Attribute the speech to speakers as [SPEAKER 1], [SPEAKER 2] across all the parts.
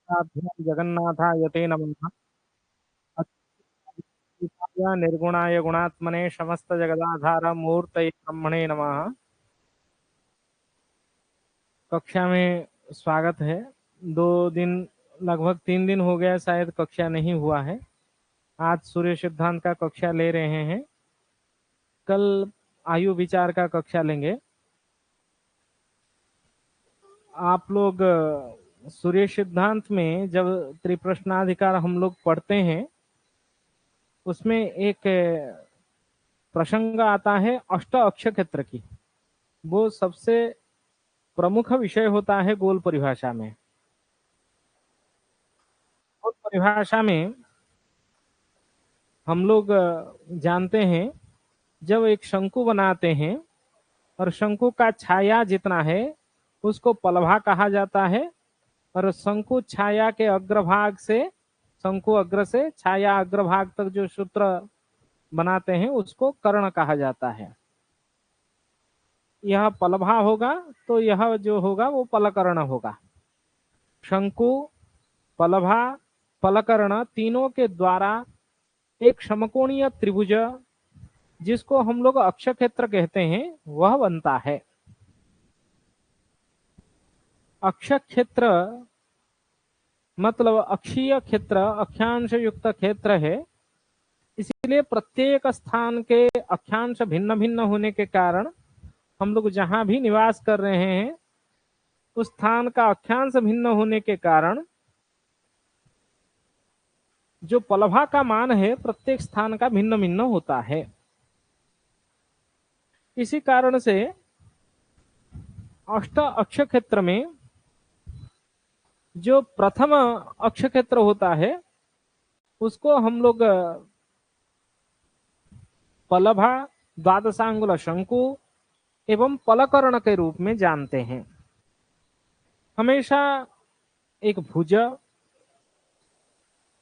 [SPEAKER 1] जगन्नाथाय ते नमः। अच्युताय निर्गुणाय गुणात्मने समस्त जगदाधार मूर्तये ब्रह्मणे नमः। कक्षा में स्वागत है। 2 दिन, लगभग 3 दिन हो गया शायद कक्षा नहीं हुआ है। आज सूर्य सिद्धांत का कक्षा ले रहे हैं, कल आयु विचार का कक्षा लेंगे। आप लोग सूर्य सिद्धांत में जब त्रिप्रश्नाधिकार हम लोग पढ़ते हैं, उसमें एक प्रसंग आता है अष्ट अक्षर क्षेत्र की। वो सबसे प्रमुख विषय होता है गोल परिभाषा में। गोल परिभाषा में हम लोग जानते हैं, जब एक शंकु बनाते हैं और शंकु का छाया जितना है उसको पलभा कहा जाता है, और शंकु छाया के अग्रभाग से, शंकु अग्र से छाया अग्रभाग तक जो सूत्र बनाते हैं उसको कर्ण कहा जाता है। यह पलभा होगा तो यह जो होगा वो पलकर्ण होगा। शंकु, पलभा, पलकर्ण तीनों के द्वारा एक समकोणीय त्रिभुज, जिसको हम लोग अक्षर क्षेत्र कहते हैं, वह बनता है। अक्षर क्षेत्र मतलब अक्षीय क्षेत्र, अक्षांश युक्त क्षेत्र है। इसलिए प्रत्येक स्थान के अक्षांश भिन्न भिन्न होने के कारण हम लोग जहां भी निवास कर रहे हैं उस स्थान का अक्षांश भिन्न होने के कारण जो पलभा का मान है प्रत्येक स्थान का भिन्न भिन्न होता है। इसी कारण से अष्ट अक्षर क्षेत्र में जो प्रथम अक्षर क्षेत्र होता है उसको हम लोग पलभा, द्वादशांगुल शंकु एवं पलकर्ण के रूप में जानते हैं। हमेशा एक भुज,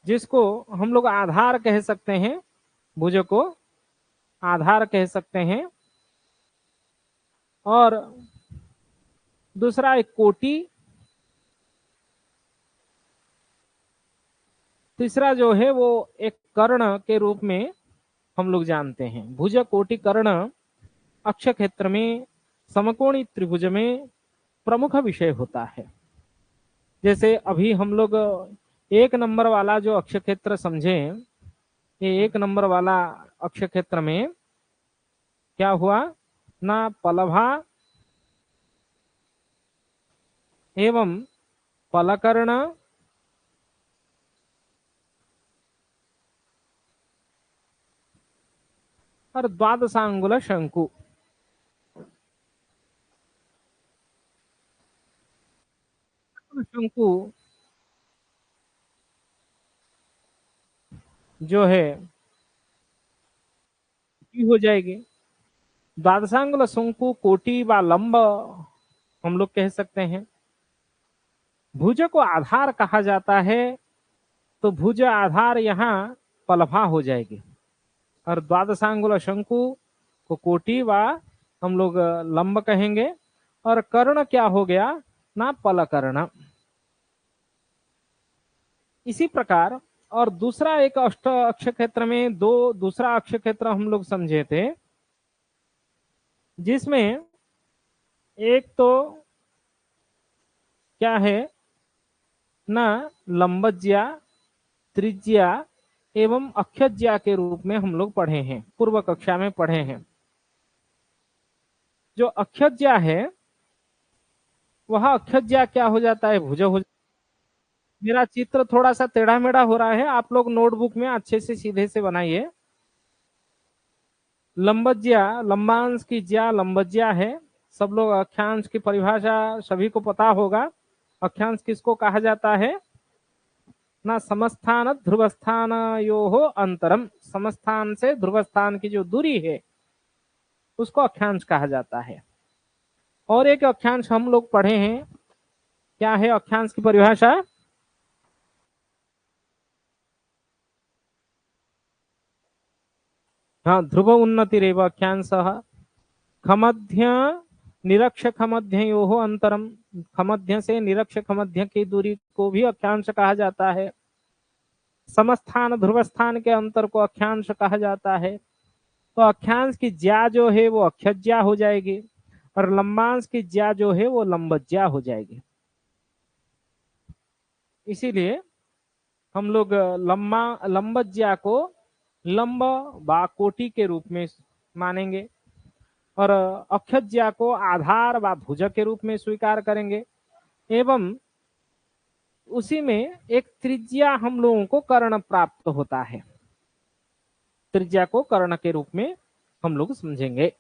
[SPEAKER 1] जिसको हम लोग आधार कह सकते हैं, भुज को आधार कह सकते हैं, और दूसरा एक कोटि, तीसरा जो है वो एक कर्ण के रूप में हम लोग जानते हैं। भुज, कोटि, कर्ण अक्षर क्षेत्र में समकोणी त्रिभुज में प्रमुख विषय होता है। जैसे अभी हम लोग 1 नंबर वाला जो अक्षर क्षेत्र समझे, ये 1 नंबर वाला अक्षर क्षेत्र में क्या हुआ ना, पलभा एवं पलकर्ण और द्वादशांगुल शंकु। शंकु जो है हो जाएगी। द्वादशांगुल शंकु कोटि व लंब हम लोग कह सकते हैं। भुज को आधार कहा जाता है, तो भुज आधार यहाँ पलभा हो जाएगी, और द्वादशांगुल शंकु को कोटि व हम लोग लंब कहेंगे, और कर्ण क्या हो गया ना, पलकर्ण। इसी प्रकार और दूसरा एक अष्ट अक्षर क्षेत्र में दूसरा अक्षर क्षेत्र हम लोग समझे थे, जिसमें एक तो क्या है ना, लंबज्या, त्रिज्या एवं अक्षज्या के रूप में हम लोग पढ़े हैं, पूर्व कक्षा में पढ़े हैं। जो अक्षज्या है वह अक्षज्या क्या हो जाता है, भुज हो। मेरा चित्र थोड़ा सा टेढ़ा मेढ़ा हो रहा है, आप लोग नोटबुक में अच्छे से सीधे से बनाइए। लंबज्या, लंबांश की ज्या लंबज्या है। सब लोग अक्षांश की परिभाषा सभी को पता होगा। अक्षांश किसको कहा जाता है ना, समस्थान ध्रुवस्थान यो हो अंतरम, समस्थान से ध्रुवस्थान की जो दूरी है उसको अक्षांश कहा जाता है। और एक अक्षांश हम लोग पढ़े हैं, क्या है अक्षांश की परिभाषा, हाँ, ध्रुव उन्नति रेव अक्षांश, खमध्य निरक्ष खमध्ययोः अंतरम, खमध्य से निरक्ष खमध्य की दूरी को भी अक्षांश कहा जाता है। समस्थान ध्रुव स्थान के अंतर को अक्षांश कहा जाता है। तो अक्षांश की ज्या जो है वो अक्षज्या हो जाएगी और लंबांश की ज्या जो है वो लंबज्या हो जाएगी। इसीलिए हम लोग लंबज्या को लंब व कोटि के रूप में मानेंगे और अक्षज्या को आधार व भुजक के रूप में स्वीकार करेंगे। एवं उसी में एक त्रिज्या हम लोगों को कर्ण प्राप्त होता है। त्रिज्या को कर्ण के रूप में हम लोग समझेंगे।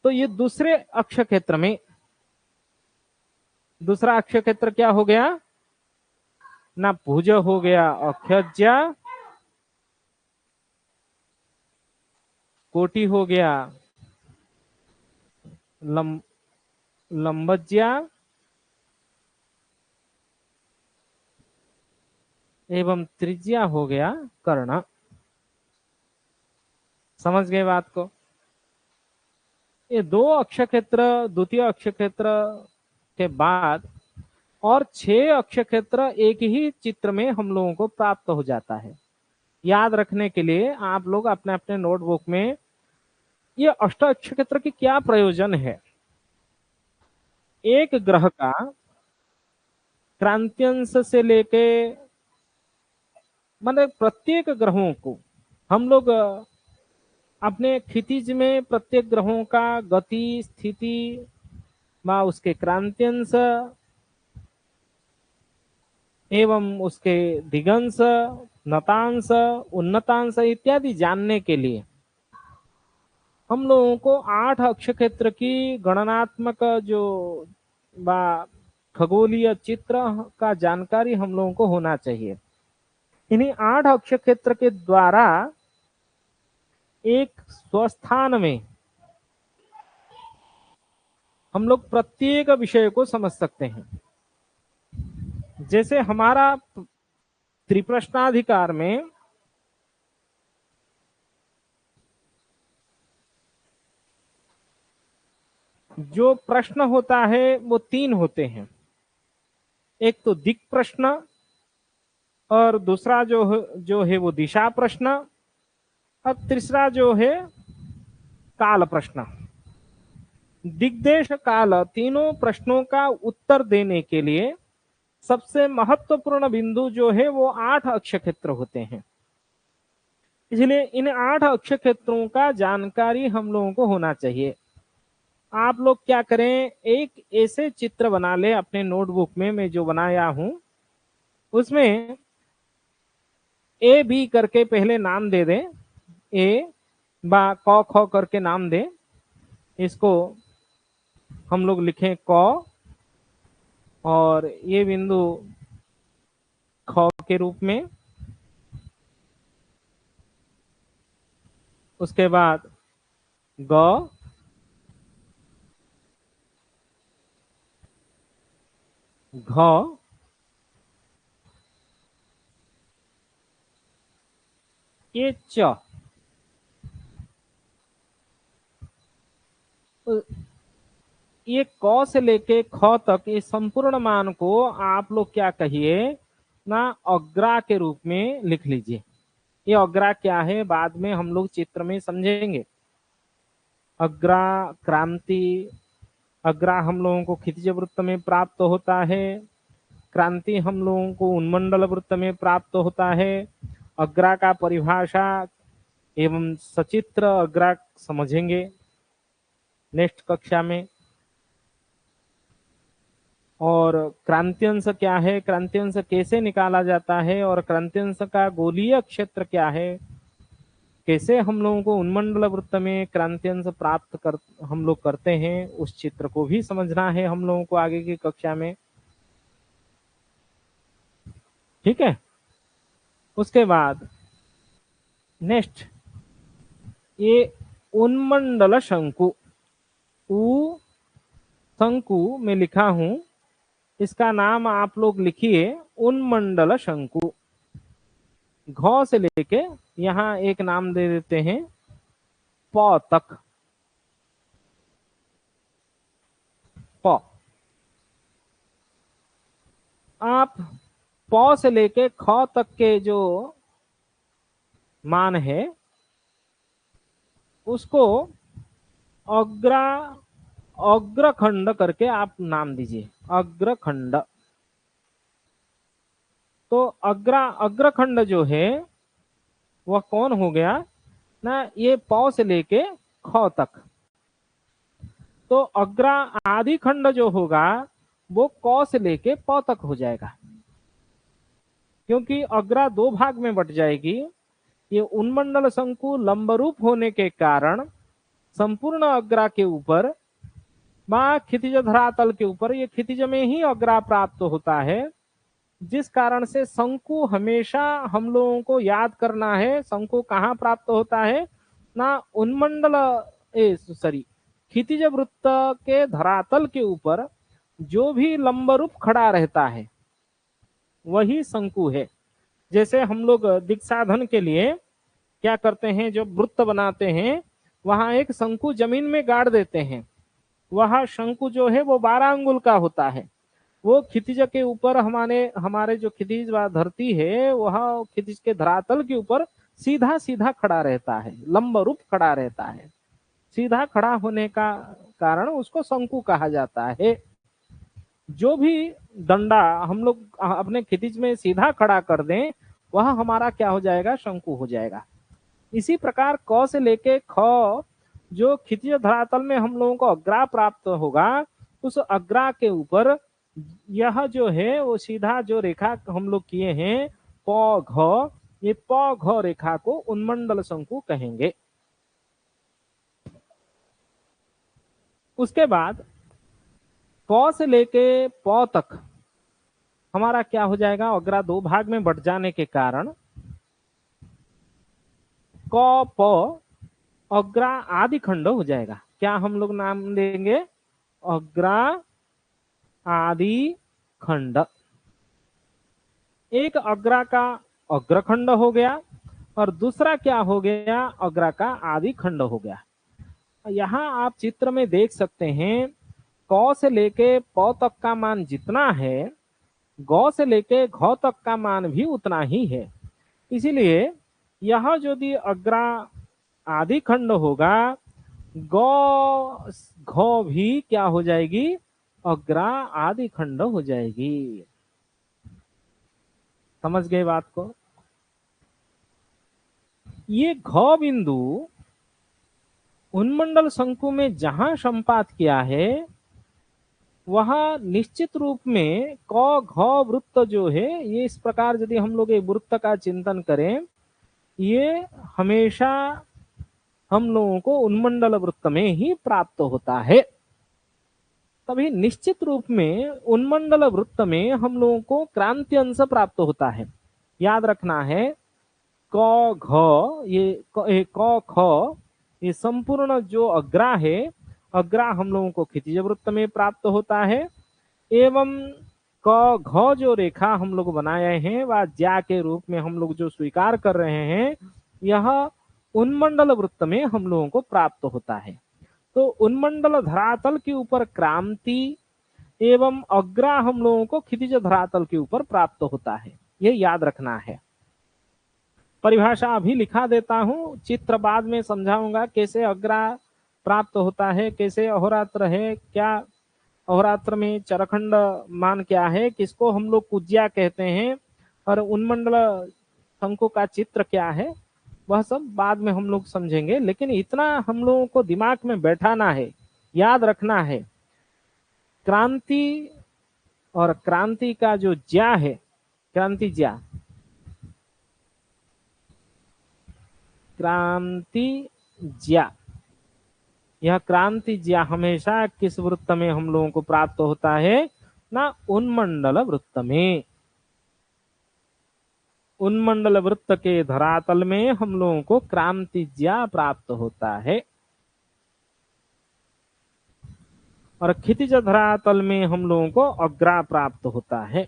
[SPEAKER 1] तो ये दूसरे अक्ष क्षेत्र में, दूसरा अक्ष क्षेत्र क्या हो गया ना, भुज हो गया अक्षज्या, कोटि हो गया लंबज्या एवं त्रिज्या हो गया कर्ण। समझ गए बात को? ये दो अक्ष क्षेत्र, द्वितीय अक्ष क्षेत्र के बाद और 6 अक्ष क्षेत्र एक ही चित्र में हम लोगों को प्राप्त हो जाता है। याद रखने के लिए आप लोग अपने अपने नोटबुक में ये अष्ट अक्ष क्षेत्र की क्या प्रयोजन है। एक ग्रह का क्रांतियंश से लेके मतलब प्रत्येक ग्रहों को हम लोग अपने क्षितिज में प्रत्येक ग्रहों का गति, स्थिति व उसके क्रांतियंश एवं उसके दिगंश, नतांश, उन्नतांश इत्यादि जानने के लिए हम लोगों को 8 अक्ष क्षेत्र की गणनात्मक जो खगोलीय चित्र का जानकारी हम लोगों को होना चाहिए। इन्हीं 8 अक्ष क्षेत्र के द्वारा एक स्वस्थान में हम लोग प्रत्येक विषय को समझ सकते हैं। जैसे हमारा त्रिप्रश्नाधिकार में जो प्रश्न होता है वो 3 होते हैं। एक तो दिक् प्रश्न और दूसरा जो है वो दिशा प्रश्न और तीसरा जो है काल प्रश्न। दिग्देश काल तीनों प्रश्नों का उत्तर देने के लिए सबसे महत्वपूर्ण बिंदु जो है वो 8 अक्ष क्षेत्र होते हैं। इसलिए इन 8 अक्ष क्षेत्रों का जानकारी हम लोगों को होना चाहिए। आप लोग क्या करें, एक ऐसे चित्र बना ले अपने नोटबुक में, मैं जो बनाया हूं उसमें ए बी करके पहले नाम दे दें, ए बा क ख करके नाम दें। इसको हम लोग लिखें क और ये बिंदु ख के रूप में। उसके बाद ग, घ, ये च। ये क से लेके ख तक ये संपूर्ण मान को आप लोग क्या कहिए ना, अग्रा के रूप में लिख लीजिए। ये अग्रा क्या है बाद में हम लोग चित्र में समझेंगे। अग्रा क्रांति, अग्रा हम लोगों को क्षितिज वृत्त में प्राप्त होता है, क्रांति हम लोगों को उन्मंडल वृत्त में प्राप्त होता है। अग्रा का परिभाषा एवं सचित्र अग्रा समझेंगे नेक्स्ट कक्षा में। और क्रांतियंश क्या है, क्रांतियंश कैसे निकाला जाता है और क्रांतियंश का गोलीय क्षेत्र क्या है, कैसे हम लोगों को उन्मंडल वृत्त में क्रांतियंश प्राप्त कर हम लोग करते हैं, उस चित्र को भी समझना है हम लोगों को आगे की कक्षा में। ठीक है। उसके बाद नेक्स्ट ये उन्मंडल शंकु, उ शंकु में लिखा हूं, इसका नाम आप लोग लिखिए उन्मंडल शंकु। घ से लेके यहां एक नाम दे देते हैं प तक। प। आप प से लेके ख तक के जो मान है उसको अग्रा अग्रखंड करके आप नाम दीजिए, अग्रखंड। तो अग्रखंड जो है वह कौन हो गया ना, ये प से लेके ख तक। तो अग्रा आदि खंड जो होगा वो क से लेके प तक हो जाएगा, क्योंकि अग्रा दो भाग में बट जाएगी। ये उन्मंडल शंकु लंबरूप होने के कारण संपूर्ण अग्रा के ऊपर व क्षितिज धरातल के ऊपर, ये क्षितिज में ही अग्रा प्राप्त होता है, जिस कारण से शंकु हमेशा हम लोगों को याद करना है। शंकु कहाँ प्राप्त होता है ना, उन्मंडल क्षितिज वृत्त के धरातल के ऊपर जो भी लंबरूप खड़ा रहता है वही शंकु है। जैसे हम लोग दिक्साधन के लिए क्या करते हैं, जो वृत्त बनाते हैं वहां एक शंकु जमीन में गाड़ देते हैं। वह शंकु जो है वो 12 अंगुल का होता है। वो क्षितिज के ऊपर हमारे जो क्षितिज व धरती है वह क्षितिज के धरातल के ऊपर सीधा सीधा खड़ा रहता है, लंब रूप खड़ा रहता है। सीधा खड़ा होने का कारण उसको शंकु कहा जाता है। जो भी डंडा हम लोग अपने क्षितिज में सीधा खड़ा कर दें वह हमारा क्या हो जाएगा, शंकु हो जाएगा। इसी प्रकार क से लेके ख जो क्षितिज धरातल में हम लोगों को अग्रा प्राप्त होगा, उस अग्रा के ऊपर यह जो है वो सीधा जो रेखा हम लोग किए हैं प घ, ये प घ रेखा को उन्मंडल शंकु कहेंगे। उसके बाद प से लेके प तक हमारा क्या हो जाएगा, अग्रा दो भाग में बट जाने के कारण क प अग्रा आदि खंड हो जाएगा। क्या हम लोग नाम देंगे, अग्रा आदि खंड। एक अग्रा का अग्रखंड हो गया और दूसरा क्या हो गया, अग्रा का आदि खंड हो गया। यहाँ आप चित्र में देख सकते हैं क से लेके प तक का मान जितना है, ग से लेके घ तक का मान भी उतना ही है। इसीलिए यह यदि अग्रा आदि खंड होगा, ग घ भी क्या हो जाएगी, अग्रा आदि खंड हो जाएगी। समझ गए बात को। ये घ बिंदु उन्मंडल शंकु में जहां संपात किया है वहां निश्चित रूप में क घ वृत्त जो है, ये इस प्रकार यदि हम लोग एक वृत्त का चिंतन करें, ये हमेशा हम लोगों को उन्मंडल वृत्त में ही प्राप्त होता है। तभी निश्चित रूप में उन्मंडल वृत्त में हम लोगों को क्रांति अंश प्राप्त होता है। याद रखना है क घ क ख ये संपूर्ण जो अग्रा है, अग्रा हम लोगों को क्षितिज वृत्त में प्राप्त होता है, एवं क घ जो रेखा हम लोग बनाए हैं वह ज्या के रूप में हम लोग जो स्वीकार कर रहे हैं, यह उन्मंडल वृत्त में हम लोगों को प्राप्त होता है। तो उन्मंडल धरातल के ऊपर क्रांति एवं अग्रा हम लोगों को क्षितिज धरातल के ऊपर प्राप्त होता है, ये याद रखना है। परिभाषा अभी लिखा देता हूं, चित्र बाद में समझाऊंगा कैसे अग्रा प्राप्त होता है, कैसे अहोरात्र है, क्या अहोरात्र में चरखंड मान क्या है, किसको हम लोग कुज्या कहते हैं, और उन्मंडल शंकु का चित्र क्या है, वह सब बाद में हम लोग समझेंगे। लेकिन इतना हम लोगों को दिमाग में बैठाना है, याद रखना है, क्रांति और क्रांति का जो ज्या है, क्रांति ज्या, क्रांति ज्या, यह क्रांति ज्या हमेशा किस वृत्त में हम लोगों को प्राप्त होता है ना, उन्मंडल वृत्त में। उन्मंडल वृत्त के धरातल में हम लोगों को क्रांति ज्या प्राप्त होता है, और क्षितिज धरातल में हम लोगों को अग्रा प्राप्त होता है।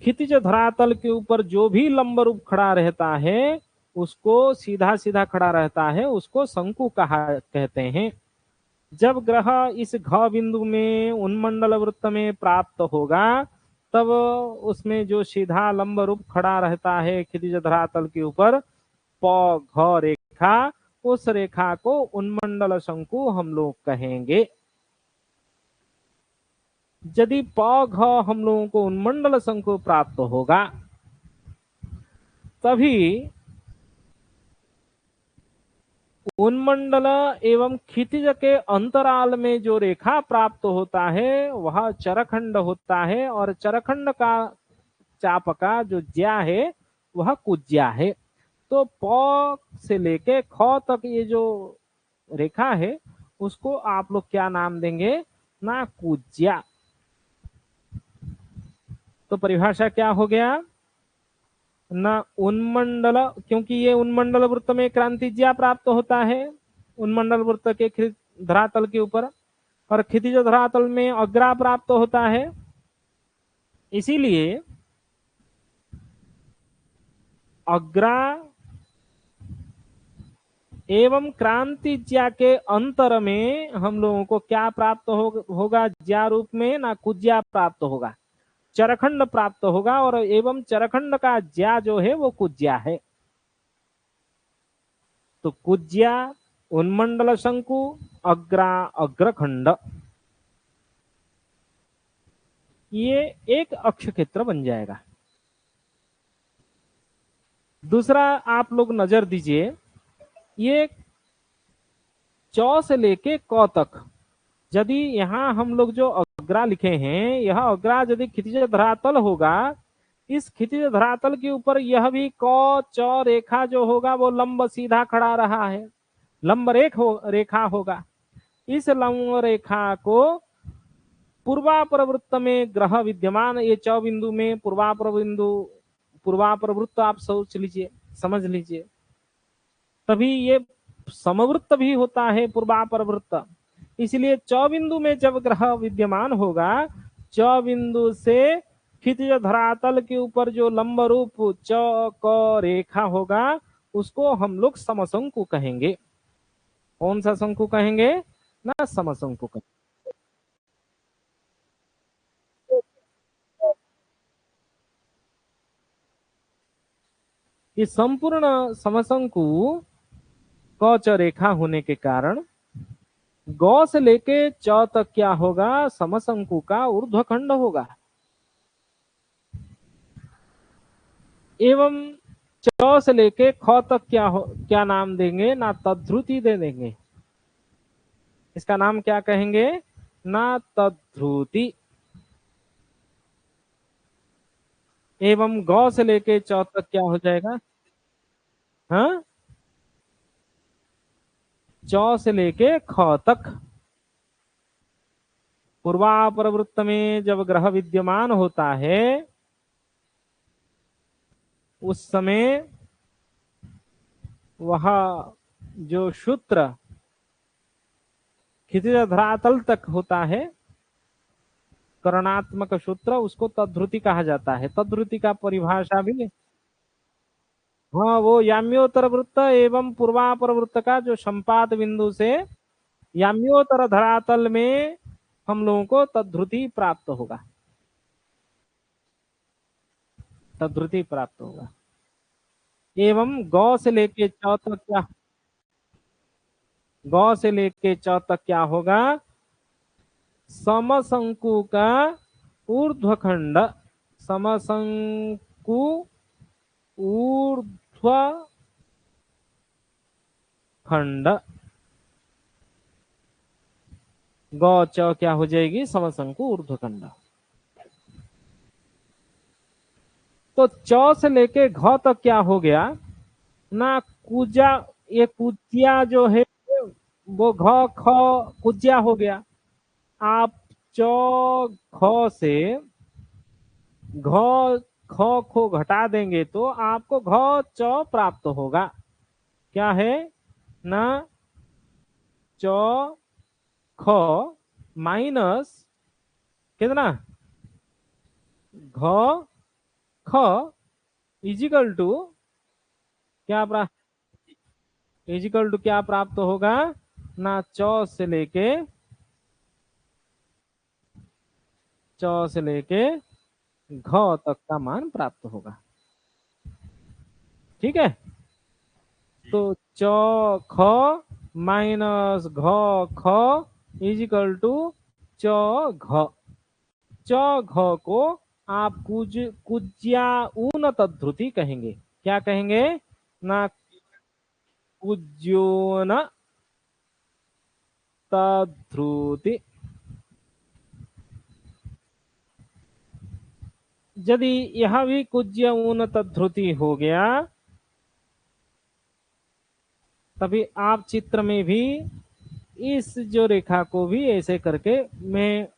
[SPEAKER 1] क्षितिज धरातल के ऊपर जो भी लंब रूप खड़ा रहता है, उसको सीधा सीधा खड़ा रहता है, उसको शंकु कहते हैं। जब ग्रह इस घ बिंदु में उन्मंडल वृत्त में प्राप्त होगा तब उसमें जो सीधा लंब रूप खड़ा रहता है क्षितिज धरातल के ऊपर प घ रेखा, उस रेखा को उन्मंडल शंकु हम लोग कहेंगे। यदि प घ हम लोगों को उन्मंडल शंकु प्राप्त होगा तभी उन्मंडल एवं क्षितिज के अंतराल में जो रेखा प्राप्त होता है वह चरखंड होता है, और चरखंड का चाप का जो ज्या है वह कुज्या है। तो प से लेके ख तक ये जो रेखा है उसको आप लोग क्या नाम देंगे ना, कुज्या। तो परिभाषा क्या हो गया ना, उन्मंडल, क्योंकि ये उन्मंडल वृत्त में क्रांतिज्या प्राप्त होता है उन्मंडल वृत्त के धरातल के ऊपर, और क्षितिज धरातल में अग्रा प्राप्त होता है। इसीलिए अग्रा एवं क्रांतिज्या के अंतर में हम लोगों को क्या प्राप्त होगा ज्या रूप में ना, कुज्या प्राप्त होगा, चरखंड प्राप्त होगा, और एवं चरखंड का ज्या जो है वो कुज्या है। तो कुज्या, उन्मंडल शंकु, अग्रा, अग्रखंड, ये एक अक्ष क्षेत्र बन जाएगा। दूसरा आप लोग नजर दीजिए, ये चौ से लेके क तक, यदि यहाँ हम लोग जो अग्रा लिखे हैं यह अग्रा यदि क्षितिज धरातल होगा, इस क्षितिज धरातल के ऊपर यह भी क च रेखा जो होगा वो लंब सीधा खड़ा रहा है, लंब रेखा होगा। इस लंब रेखा को पूर्वापर वृत्त में ग्रह विद्यमान, ये च बिंदु में पूर्वापर वृत्त आप सोच लीजिए, समझ लीजिए, तभी ये समवृत्त भी होता है पूर्वापर वृत्त। इसलिए च बिंदु में जब ग्रह विद्यमान होगा, च बिंदु से क्षितिज धरातल के ऊपर जो लंब रूप च क रेखा होगा उसको हम लोग समशंकु कहेंगे। कौन सा शंकु कहेंगे ना, समशंकु कहेंगे। ये संपूर्ण समशंकु क च रेखा होने के कारण गौ से लेके च तक क्या होगा, समशंकु का ऊर्ध्वखंड होगा। एवं च से लेके ख तक क्या नाम देंगे ना, तद्ध्रुति दे देंगे। इसका नाम क्या कहेंगे ना, तद्ध्रुति। एवं गौ से लेके च तक क्या हो जाएगा, हाँ, च से लेके ख तक पूर्वापर वृत्त में जब ग्रह विद्यमान होता है उस समय वह जो सूत्र क्षितिज धरातल तक होता है, करणात्मक सूत्र, उसको तद्ध्रुति कहा जाता है। तद्ध्रुति का परिभाषा भी, हाँ, वो याम्योत्तर वृत्त एवं पूर्वापर वृत्त का जो संपात बिंदु से याम्योत्तर धरातल में हम लोगों को तद्ध्रुति प्राप्त होगा, तद्ध्रुति प्राप्त होगा। एवं गौ से लेके च तक क्या, गौ से लेके च तक क्या होगा, समशंकु का ऊर्ध्वखंड, समशंकु ऊर्ध्वखंड, गौ च क्या हो जाएगी, समशंकु ऊर्ध्वखंड। तो च से लेके घ तक क्या हो गया ना, कुजा, ये कुजिया जो है वो घ ख कुजिया हो गया। आप च ख से घ ख को घटा देंगे तो आपको घ च प्राप्त होगा। क्या है ना, च ख माइनस कितना, घ ख इजिकल टू क्या प्राप्त होगा ना च से लेके घ तक का मान प्राप्त होगा। ठीक है, तो च ख माइनस घ ख इज इक्वल टू च घ। च घ को आप कुज्या ऊन तद्ध्रुति कहेंगे। क्या कहेंगे? ना कुज्योन तद्ध्रुति। यदि यह भी कुज्य ऊन तद्ध्रुति हो गया, तभी आप चित्र में भी इस जो रेखा को भी ऐसे करके मैं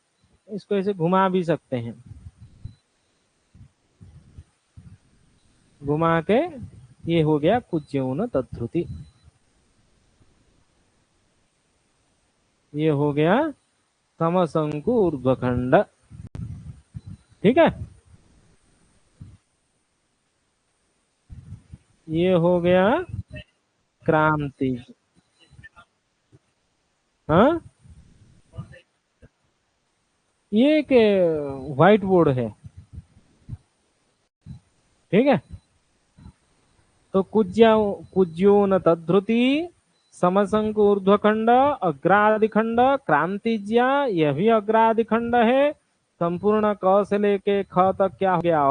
[SPEAKER 1] इसको ऐसे घुमा भी सकते हैं, घुमा के ये हो गया कुज्य ऊन तद्ध्रुति। ये हो गया समशंकु ऊर्ध्वखंड। ठीक है, ये हो गया क्रांति। हाँ, ये एक व्हाइट बोर्ड है। ठीक है, तो कुज्योन तद्ध्रुति, समशंकु ऊर्ध्वखंड, अग्रादिखंड, क्रांतिज्या, यह भी अग्रादिखंड है। संपूर्ण क से लेके ख तक क्या हो गया?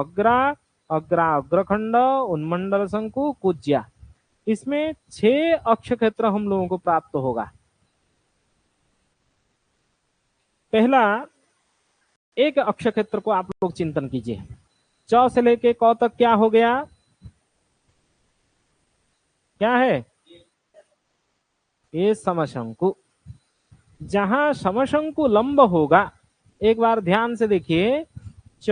[SPEAKER 1] अग्रखंड, उन्मंडल शंकु, कुज्या। इसमें 6 अक्ष क्षेत्र हम लोगों को प्राप्त होगा। पहला एक अक्ष क्षेत्र को आप लोग चिंतन कीजिए। च से लेके क तक क्या हो गया? क्या है? ये समशंकु। जहां समशंकु लंब होगा, एक बार ध्यान से देखिए, च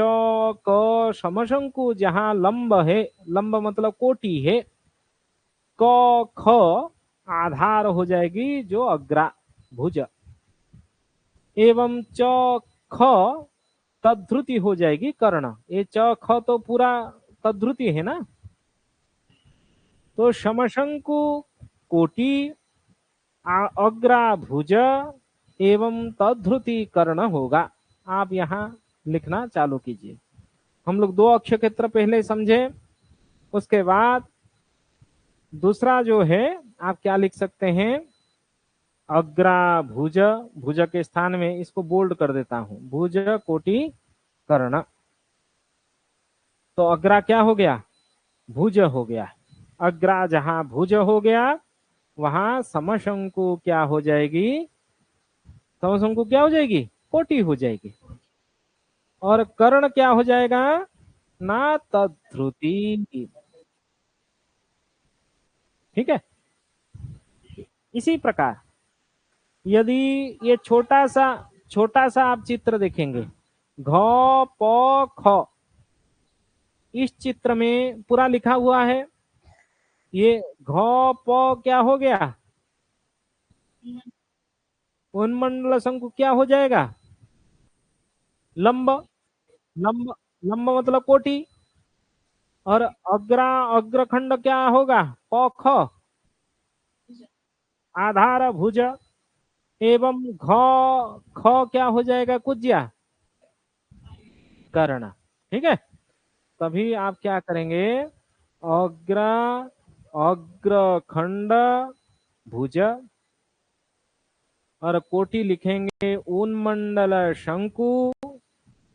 [SPEAKER 1] क समशंकु जहां लंब है, लंब मतलब कोटि है, क ख आधार हो जाएगी जो अग्रा भुज, एवं च ख तद्ध्रुति हो जाएगी कर्ण। ये च ख तो पूरा तद्ध्रुति है ना, तो समशंकु कोटि अग्राभुज एवं तद्ध्रुति कर्ण होगा। आप यहां लिखना चालू कीजिए। हम लोग 2 अक्ष क्षेत्र पहले समझे, उसके बाद दूसरा जो है आप क्या लिख सकते हैं? अग्राभुज, भुज के स्थान में इसको बोल्ड कर देता हूं, भुज कोटि कर्ण। तो अग्रा क्या हो गया? भुज हो गया। अग्रा जहां भुज हो गया, वहां समशंकु क्या हो जाएगी? समशंकु क्या हो जाएगी? कोटि हो जाएगी। और कर्ण क्या हो जाएगा? ना तद्ध्रुति। ठीक है, इसी प्रकार यदि ये छोटा सा आप चित्र देखेंगे, घ प ख, इस चित्र में पूरा लिखा हुआ है। ये घ प क्या हो गया? उन्मंडल शंकु क्या हो जाएगा? लंब। लंब, लंब मतलब कोटि। और अग्रखंड क्या होगा? प ख आधार भुज, एवं घ ख क्या हो जाएगा? कुज्या कर्ण। ठीक है, तभी आप क्या करेंगे? अग्र अग्रखंड भुज और कोटि लिखेंगे उन्मंडल शंकु।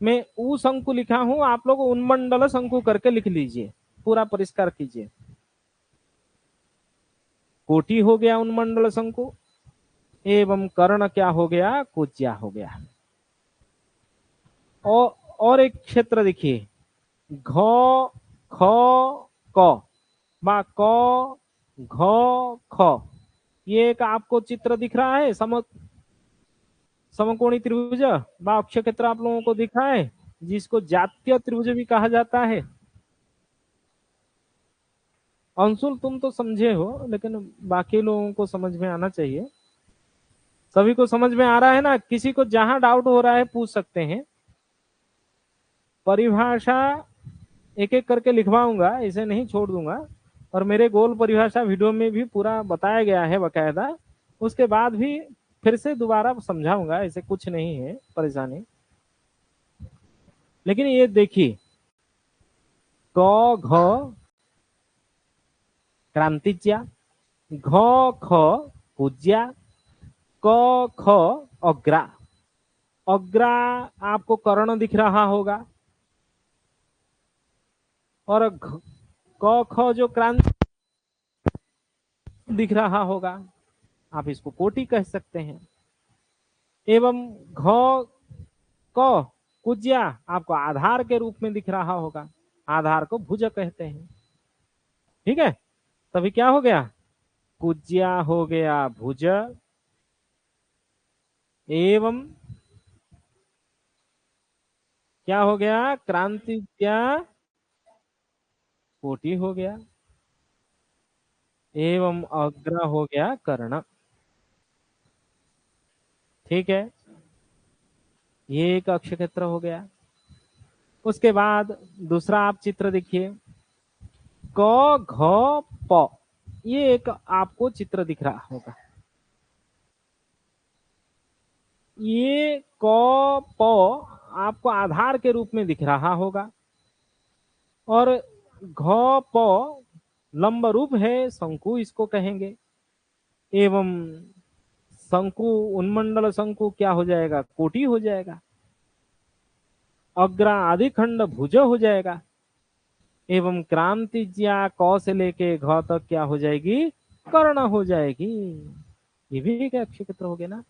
[SPEAKER 1] मैं ऊ शंकु लिखा हूं, आप लोग उन्मंडल शंकु करके लिख लीजिए, पूरा परिष्कार कीजिए। कोटि हो गया उन्मंडल शंकु, एवं कर्ण क्या हो गया? कुज्या हो गया। और एक क्षेत्र देखिए, घ ख क बा क घ ख, ये एक आपको चित्र दिख रहा है, समकोणी त्रिभुज बा अक्ष क्षेत्र आप लोगों को दिख रहा है, जिसको जातीय त्रिभुज भी कहा जाता है। अंशुल तुम तो समझे हो, लेकिन बाकी लोगों को समझ में आना चाहिए। सभी को समझ में आ रहा है ना? किसी को जहां डाउट हो रहा है पूछ सकते हैं। परिभाषा एक एक करके लिखवाऊंगा, इसे नहीं छोड़ दूंगा। और मेरे गोल परिभाषा वीडियो में भी पूरा बताया गया है बकायदा, उसके बाद भी फिर से दोबारा समझाऊंगा, ऐसे कुछ नहीं है परेशानी। लेकिन ये देखिए, क घ क्रांतिज्या, घ ख पूज्या, क ख अग्रा। अग्रा आपको कर्ण दिख रहा होगा, और क ख जो क्रांति दिख रहा होगा, आप इसको कोटि कह सकते हैं। एवं घ क कुज्या आपको आधार के रूप में दिख रहा होगा, आधार को भुज कहते हैं। ठीक है, तभी क्या हो गया, कुज्या हो गया भुज, एवं क्या हो गया, क्रांतिज्या कोटि हो गया, एवं अग्र हो गया कर्ण। ठीक है, ये एक अक्षय क्षेत्र हो गया। उसके बाद दूसरा आप चित्र देखिए, क घ प, ये एक आपको चित्र दिख रहा होगा। ये क प आपको आधार के रूप में दिख रहा होगा, और घ प लंब रूप है, शंकु इसको कहेंगे। एवं शंकु, उन्मंडल शंकु क्या हो जाएगा, कोटि हो जाएगा। अग्र आदि खंड भुज हो जाएगा। एवं क्रांतिज्या क से लेके घ तक क्या हो जाएगी, कर्ण हो जाएगी। ये भी एक अक्षय क्षेत्र हो गया ना।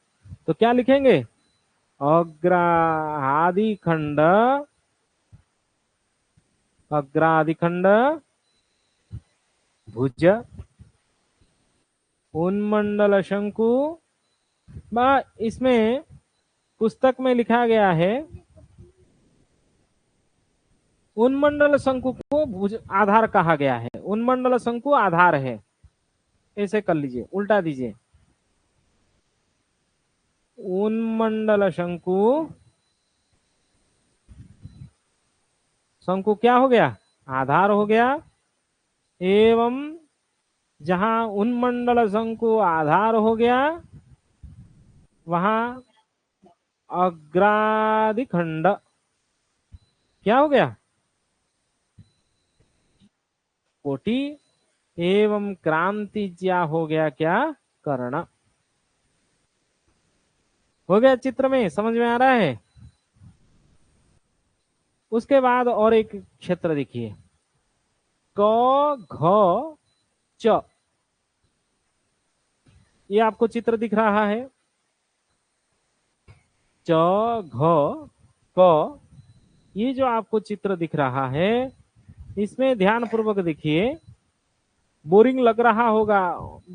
[SPEAKER 1] तो क्या लिखेंगे, अग्रादि खंड, अग्रादि खंड भुज, उन्मंडल शंकु। इसमें पुस्तक में लिखा गया है, उन्मंडल शंकु को भुज आधार कहा गया है, उन्मंडल शंकु आधार है। ऐसे कर लीजिए, उल्टा दीजिए, उन्मंडल शंकु, शंकु क्या हो गया, आधार हो गया। एवं जहां उन्मंडल शंकु आधार हो गया, वहां अग्रादि खंड क्या हो गया, कोटि। एवं क्रांतिज्या हो गया क्या, कर्ण। हो गया चित्र में, समझ में आ रहा है। उसके बाद और एक क्षेत्र देखिए, क घ च, ये आपको चित्र दिख रहा है। च घ क, ये जो आपको चित्र दिख रहा है, इसमें ध्यान पूर्वक देखिए। बोरिंग लग रहा होगा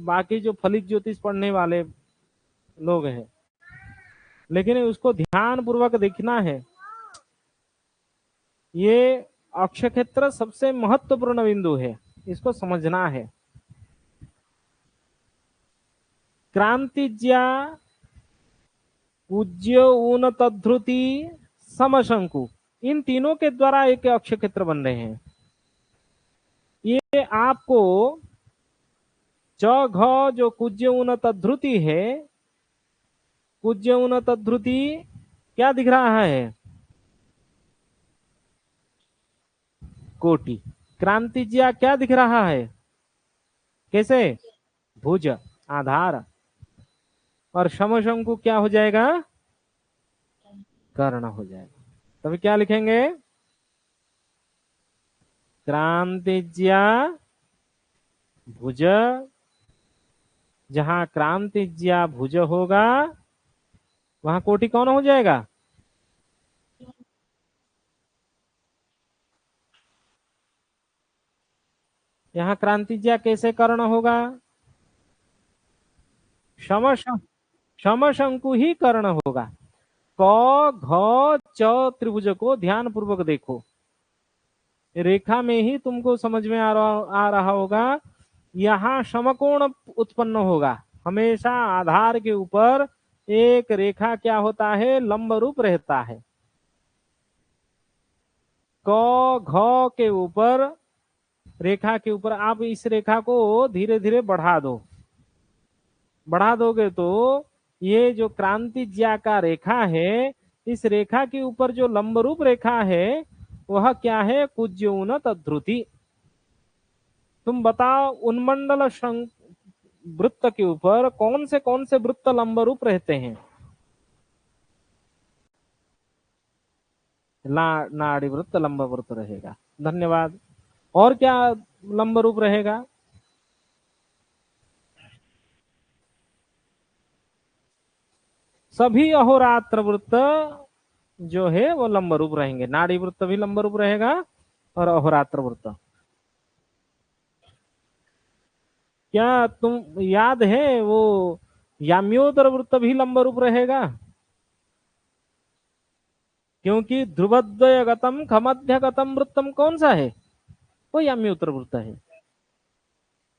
[SPEAKER 1] बाकी जो फलित ज्योतिष पढ़ने वाले लोग हैं, लेकिन उसको ध्यान पूर्वक देखना है। ये अक्षय क्षेत्र सबसे महत्वपूर्ण बिंदु है, इसको समझना है। क्रांतिज्या पूज्य ऊन तद्धृति समशंकु, इन तीनों के द्वारा एक अक्षय क्षेत्र बन रहे हैं। ये आपको च घ जो कुज्य ऊन तद्धृति है, कुज्य ऊन तद्धृति क्या दिख रहा है, कोटि। क्रांतिज्या क्या दिख रहा है, कैसे, भुज आधार। और समशंकु क्या हो जाएगा, कर्ण हो जाएगा। तभी क्या लिखेंगे, क्रांतिज्या भुज, जहां क्रांतिज्या भुज होगा वहां कोटि कौन हो जाएगा, यहाँ क्रांतिज्या कैसे कर्ण होगा, समशंकु ही कर्ण होगा। क घ च त्रिभुज को ध्यान पूर्वक देखो, रेखा में ही तुमको समझ में आ रहा होगा। यहाँ समकोण उत्पन्न होगा, हमेशा आधार के ऊपर एक रेखा क्या होता है, लंब रूप रहता है। क घ के ऊपर, रेखा के ऊपर आप इस रेखा को धीरे धीरे बढ़ा दो, बढ़ा दोगे तो ये जो क्रांति ज्या का रेखा है, इस रेखा के ऊपर जो लंब रूप रेखा है वह क्या है? कुज्योन तद्रुति। तुम बताओ उन्मंडल वृत्त के ऊपर कौन से वृत्त लंब रूप रहते हैं? नाड़ी वृत्त लंब वृत्त रहेगा। धन्यवाद। और क्या लंब रूप रहेगा? सभी अहोरात्र वृत्त जो है वो लंब रूप रहेंगे। नाड़ी वृत्त भी लंब रूप रहेगा और अहोरात्र वृत्त। क्या तुम याद है वो याम्योदर वृत्त भी लंब रूप रहेगा? क्योंकि ध्रुवद्वयगतम खमध्यगतम वृत्तम कौन सा है? वो याम्योत्तर वृत्त है।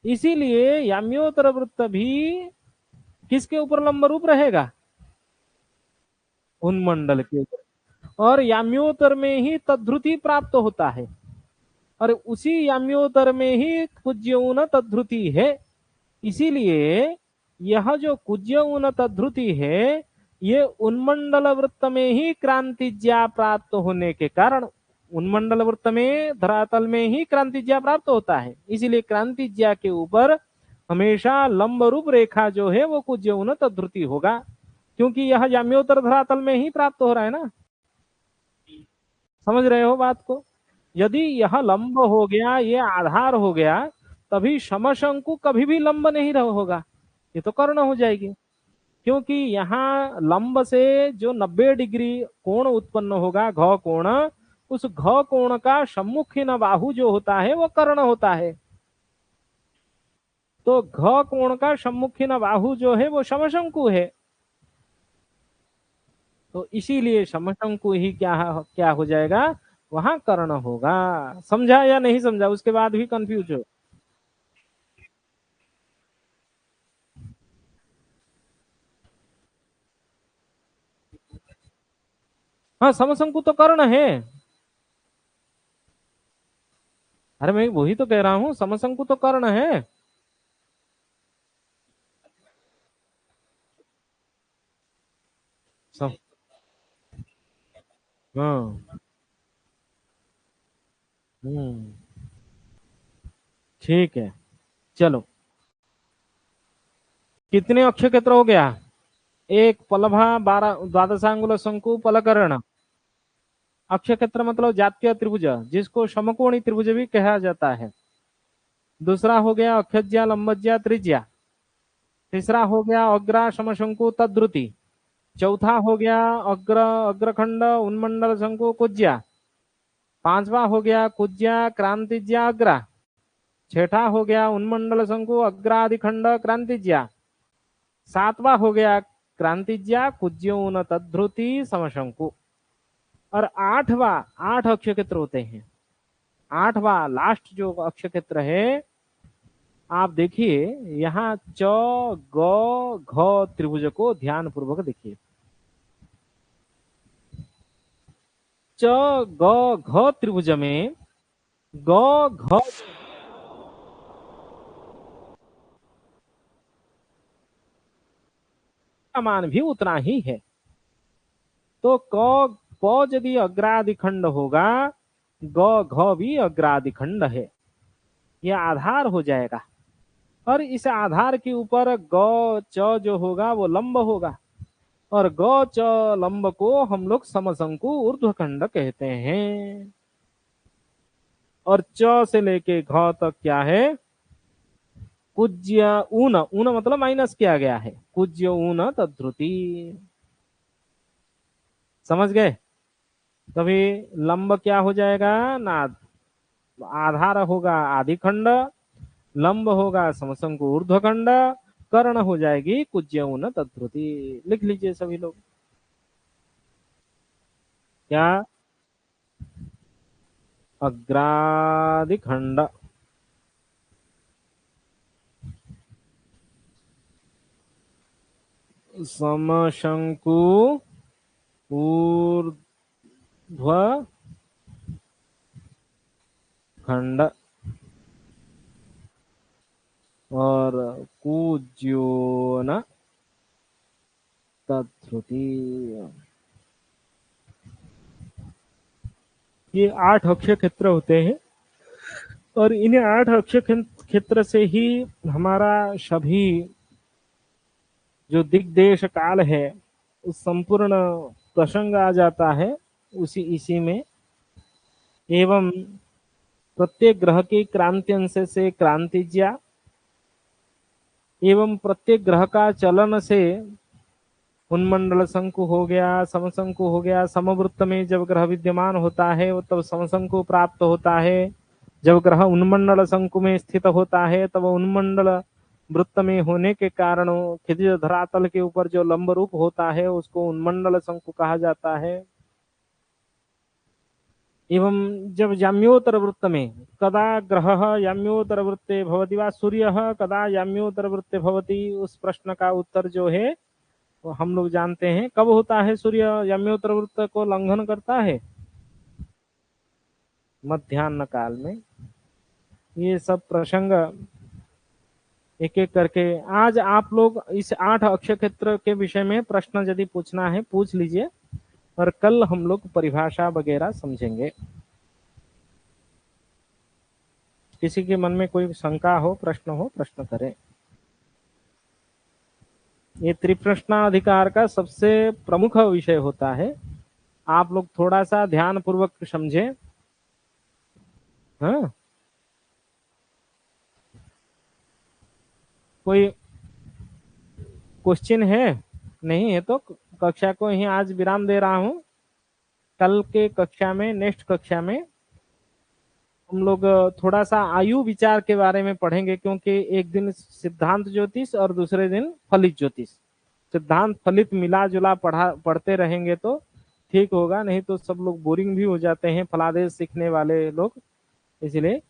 [SPEAKER 1] इसीलिए याम्योत्तर वृत्त भी किसके ऊपर लंब रूप रहेगा? उन्मंडल के ऊपर। और याम्योत्तर में ही तद्रुति प्राप्त होता है, और उसी याम्योत्तर में ही कुज्यऊन तद्रुति है। इसीलिए यह जो कुज्यऊन तद्रुति है, ये उन्मंडल वृत्त में ही क्रांतिज्या प्राप्त होने के कारण, उन्मंडल वृत्त में धरातल में ही क्रांतिज्या प्राप्त होता है। इसीलिए क्रांतिज्या के ऊपर हमेशा लंब रूप रेखा जो है वो कुज्यऊन तद्रुति होगा, क्योंकि यह याम्योत्तर धरातल में ही प्राप्त हो रहा है ना। समझ रहे हो बात को? यदि यह लंब हो गया, ये आधार हो गया, तभी समशंकु कभी भी लंब नहीं होगा, ये तो कर्ण हो जाएगी। क्योंकि यहाँ लंब से जो 90 डिग्री कोण उत्पन्न होगा, घ कोण, उस घ कोण का सम्मुखीन बाहु जो होता है वो कर्ण होता है। तो घ कोण का सम्मुखीन बाहु जो है वो समशंकु है। तो इसीलिए समशंकु ही क्या क्या हो जाएगा? वहां कर्ण होगा। समझा या नहीं समझा? उसके बाद भी कंफ्यूज हो? हाँ, समशंकु तो कर्ण है। अरे मैं वही तो कह रहा हूँ, समशंकु तो कर्ण है। सम, हाँ। हम्म। ठीक है। चलो, कितने अक्षय क्षेत्र हो गया? एक पलभा, 12 द्वादशांगुल शंकु पलकर्ण। अक्षय क्षेत्र मतलब जातीय त्रिभुज, जिसको समकोणी त्रिभुज भी कहा जाता है। दूसरा हो गया अक्षज्या लंबज्या त्रिज्या। तीसरा हो गया अग्रा समशंकु तद्रुति। चौथा हो गया अग्रखंड उन्मंडल शंकु कुज्या। पांचवा हो गया कुज्या क्रांतिज्या अग्रा। छठा हो गया उन्मंडल शंकु अग्राधिखंड क्रांतिज्या। सातवां हो गया क्रांतिज्या कुज्योन तद्रुति समशंकु। और आठवां, 8 अक्षय क्षेत्र होते हैं। आठवां लास्ट जो अक्षय क्षेत्र है, आप देखिए यहाँ च ग घ त्रिभुज को ध्यान पूर्वक देखिए। च ग घ त्रिभुज में ग घ का मान भी उतना ही है। तो क क यदि अग्रादिखंड होगा, ग घ भी अग्रादिखंड है, यह आधार हो जाएगा। और इस आधार के ऊपर ग च जो होगा वो लंब होगा, और ग च लंब को हम लोग समशंकु ऊर्ध्वखंड कहते हैं। और च से लेके घ तक क्या है? कुज्य ऊन, ऊन मतलब माइनस किया गया है, कुज्य ऊन तद्रुति। समझ गए? तभी लंब क्या हो जाएगा ना? आधार होगा आदिखंड, लंब होगा समशंकु ऊर्ध्वखंड, कर्ण हो जाएगी कुज्य ऊन तद्रुति। लिख लीजिए सभी लोग। क्या? अग्रादिखंड। समशंकु ऊर्ध्व खंड और कुज्योन तत्श्रुति। ये 8 अक्षय क्षेत्र होते हैं और इन्हें 8 अक्षय क्षेत्र से ही हमारा सभी जो दिग्देश काल है उस संपूर्ण प्रसंग आ जाता है उसी इसी में। एवं प्रत्येक ग्रह की क्रांति अंश से क्रांतिज्या एवं प्रत्येक ग्रह का चलन से उन्मंडल शंकु हो गया, समशंकु हो गया। समवृत्त में जब ग्रह विद्यमान होता है तब समशंकु प्राप्त होता है। जब ग्रह उन्मंडल शंकु में स्थित होता है तब उन्मंडल वृत्त में होने के कारण क्षितिज धरातल के ऊपर जो लंब रूप होता है उसको उन्मंडल शंकु कहा जाता है। एवं जब याम्योत्तर वृत्त में कदा ग्रह याम्योत्तर वृत्ते भवति वा सूर्यः कदा याम्योत्तर वृत्ते भवति, उस प्रश्न का उत्तर जो है वो हम लोग जानते हैं। कब होता है सूर्य याम्योत्तर वृत्त को लंघन करता है? मध्याह्न काल में। ये सब प्रसंग एक एक करके आज आप लोग इस 8 अक्षय क्षेत्र के विषय में प्रश्न यदि पूछना है पूछ लीजिए और कल हम लोग परिभाषा वगैरह समझेंगे। किसी के मन में कोई शंका हो, प्रश्न हो, प्रश्न करें। ये त्रिप्रश्नाधिकार का सबसे प्रमुख विषय होता है। आप लोग थोड़ा सा ध्यान पूर्वक समझे। हाँ, कोई क्वेश्चन है? नहीं है तो कक्षा को ही आज विराम दे रहा हूं। कल के कक्षा में, नेक्स्ट कक्षा में हम लोग थोड़ा सा आयु विचार के बारे में पढ़ेंगे, क्योंकि एक दिन सिद्धांत ज्योतिष और दूसरे दिन फलित ज्योतिष। सिद्धांत फलित मिला जुला पढ़ते रहेंगे तो ठीक होगा, नहीं तो सब लोग बोरिंग भी हो जाते हैं फलादेश सीखने वाले लोग। इसलिए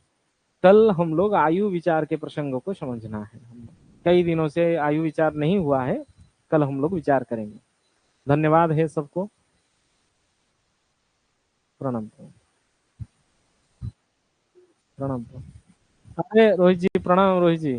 [SPEAKER 1] कल हम लोग आयु विचार के प्रसंगों को समझना है। कई दिनों से आयु विचार नहीं हुआ है, कल हम लोग विचार करेंगे। धन्यवाद है सबको। प्रणाम प्रणाम। अरे रोहित जी, प्रणाम रोहित जी।